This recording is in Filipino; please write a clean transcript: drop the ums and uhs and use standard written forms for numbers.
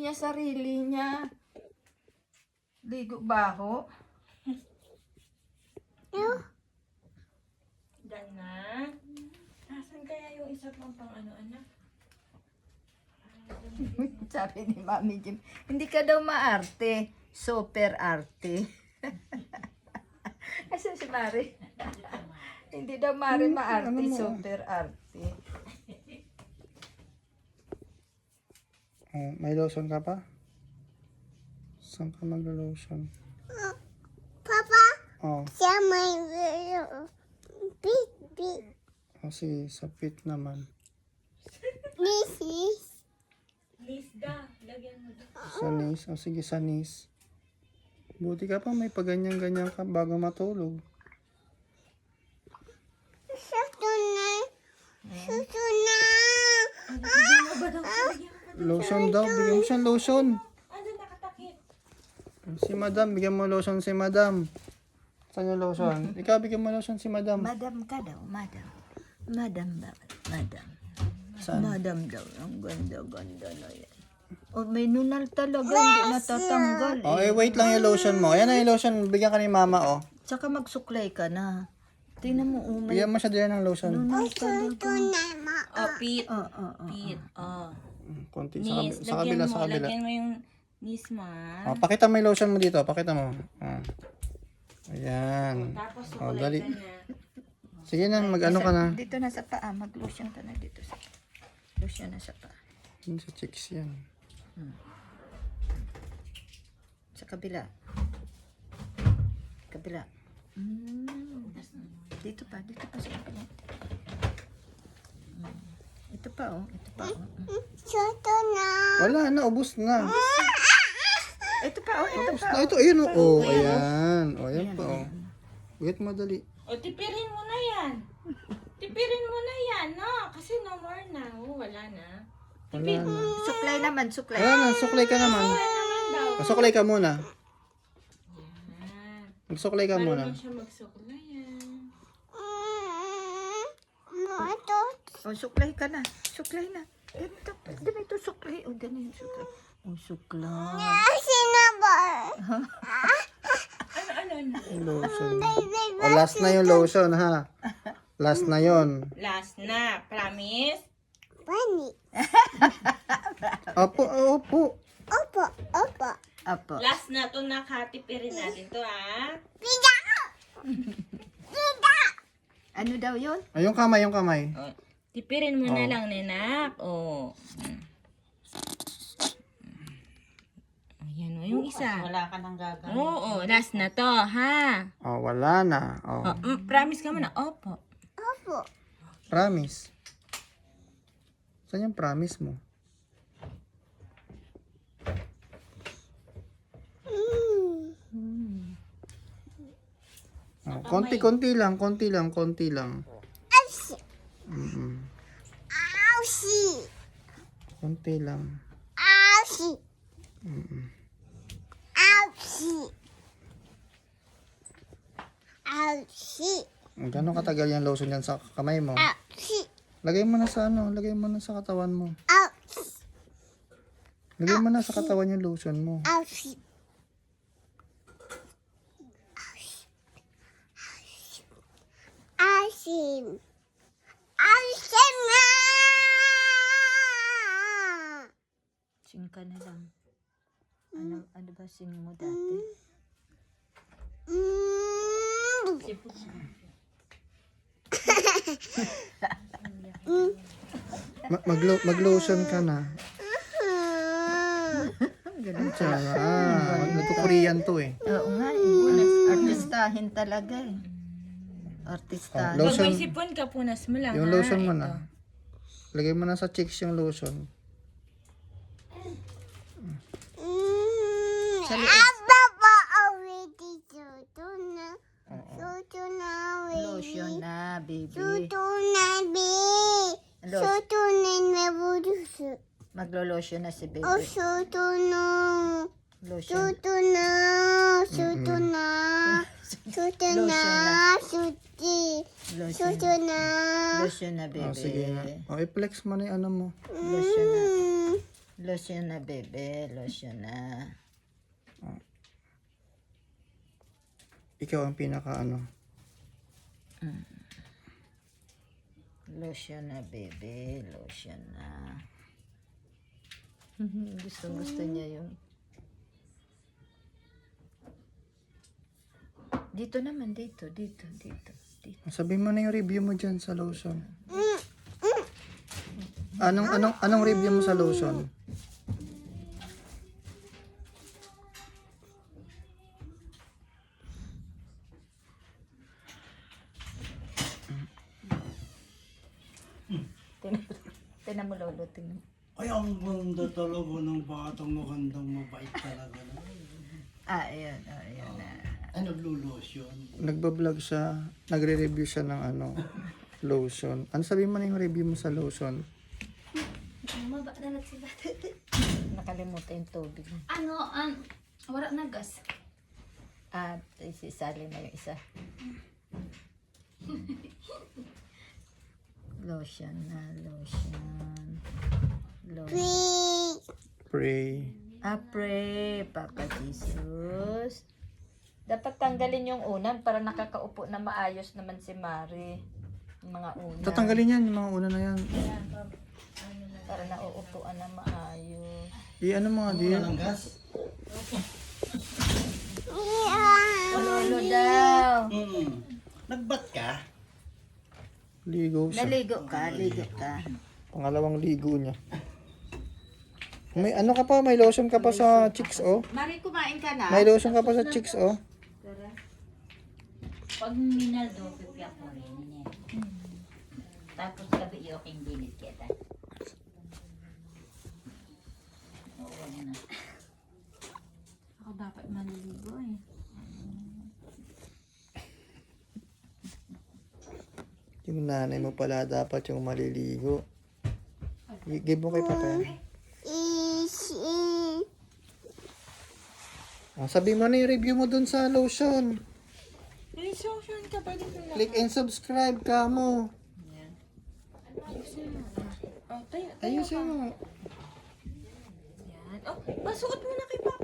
niya sarili niya. Ligo baho. Dan na. Nasaan kaya yung isa pang ano, anak? Sabi ni Mami Jim, hindi ka daw maarte. Super arte. Kasi si Mari. Hindi daw Mari maarte, super arte. Oh, may lotion ka pa? Saan ka maglo-lotion? Papa, Oh, siya may big. oh sige, sa pit naman. This is Lisda, lagyan mo doon. Sa knees, oh sige, sa knees. Buti ka pa, may paganyan-ganyan ka bago matulog. susunod. Lotion daw, bigyan mo siyang lotion. Ano, nakatakip? Si madam, bigyan mo lotion si madam. Saan yung lotion? Ikaw, bigyan mo lotion si madam. Madam ka daw, madam. Madam daw, madam. Saan? Madam daw, ang ganda-ganda na yan. Oh, may nunal talaga, hindi natatanggal Oh, eh. wait lang yung lotion mo. Ayan na yung lotion, bigyan ka ni mama, oh. Tsaka magsuklay ka na. Tingnan mo, may Bigyan mo siya din ng lotion. nunal talaga. Oh, Pete. Pete. Konti, Nis, sa kabila, sa kabila. lagyan mo yung nis mo, ah. Oh, pakita mo yung lotion mo dito, pakita mo. Ah. Ayan. Tapos Oh, sukulay dali. ka na. Sige na, mag-ano ka na. Dito na sa paa, mag-lotion ka na dito sa lotion na sa paa. Yun sa chicks yan. Sa kabila. Kabila. Dito pa sa kabila. Ito pa oh. Wala na, ubos na. Ito pa oh. Ubos na. Ito, ayun, oh. Oh, ayan. Oh, ayan pa, oh. Wait mo, dali. O, tipirin mo na yan. Tipirin mo na yan, no? Kasi no more na. Oh, wala na. Wala na. Suklay naman, suklay. Wala na, suklay ka naman. Wala naman daw. Suklay ka muna. Yan. Magsuklay ka muna. Marunong siya magsukulay yan. Oh, suklay ka na. Suklay na. Ganito suklay. Oh, ganyan suklay. Oh, suklay. Ano? Lotion. Oh, last na yung lotion, ha? Last na yon. Last na. Promise? Opo, opo. Apo. Last na to, nakatipirin natin to, ah. Ano daw yun? Ay, yung kamay, yung kamay. Oh, tipirin mo na lang, nenak. Oh. Ayan, oh, yung isa. Wala ka nang gagawin. Oo, last na to, ha? Oh, wala na. Oh, Oh, promise ka muna. Opo. promise. Saan yung promise mo? Oh, konti lang. Konti lang. Konti lang. Gano'ng katagal yung lotion yan sa kamay mo? Lagay mo na sa lagay mo na sa katawan mo. Lagay mo na sa katawan yung lotion mo. Sing ka na lang. Ano ba sing mo dati? Mag-lotion ka na. Ganun. Nagko-Korean to eh. Oo nga eh. Artistahin talaga eh. Artistahin. Oh, Pag lotion. may sipon ka, punas mo lang, Yung ha? lotion mo Ito. na. Lagay mo na sa cheeks yung lotion. Sa liit. Lotion na, baby. Maglo-lotion na si baby. Lotion. Lotion na, Oh, baby. sige na. Oh, i-flex mo na yung ano mo. Lotion na. Lotion na, bebe. Lotion na. Ikaw ang pinaka ano. Lotion na, bebe. Lotion na. Gusto niya yung... Dito naman, dito. Sabihin mo na yung review mo dyan sa lotion. Anong review mo sa lotion? Tinan mo, Lolo. Tinan mo. Ay, ang ganda talaga ng batang magandang mabait talaga. No? Ayan na. Ay, naglulosyon. Nagbablog siya, nagre-review siya ng ano, lotion. Ano sabihin mo na yung review mo sa lotion? Nakalimutan yung tubig. Wala na gas. At isisali na yung isa. Lotion na, lotion. Please. Pray. Pray, Papa Jesus. Dapat tanggalin yung unan para nakakaupo na maayos naman si Mari. Yung mga unan. Tatanggalin yan, yung mga una na yan. Para nauupuan na maayos. Ano mga dear? Walang gas? Lolo daw. Nagbat ka? Ligo siya. Ligo ka. Pangalawang ligo niya. May ano ka pa, may lotion ka pa sa cheeks, oh. Mari, kumain ka na. May lotion ka pa sa cheeks, oh. Pag minaldo, pipya ko rin. Tapos gabi yung aking bilit kita. Oo na. Ako dapat maliligo eh. Yung nanay mo pala dapat yung maliligo. Give mo kay Papa yan. Sabi mo na yung review mo dun sa lotion. May lotion ka ba dito na? Click and subscribe ka mo. Oh, tayo. Ayusin mo. Yan. Oh, pasuot mo na kay Papa.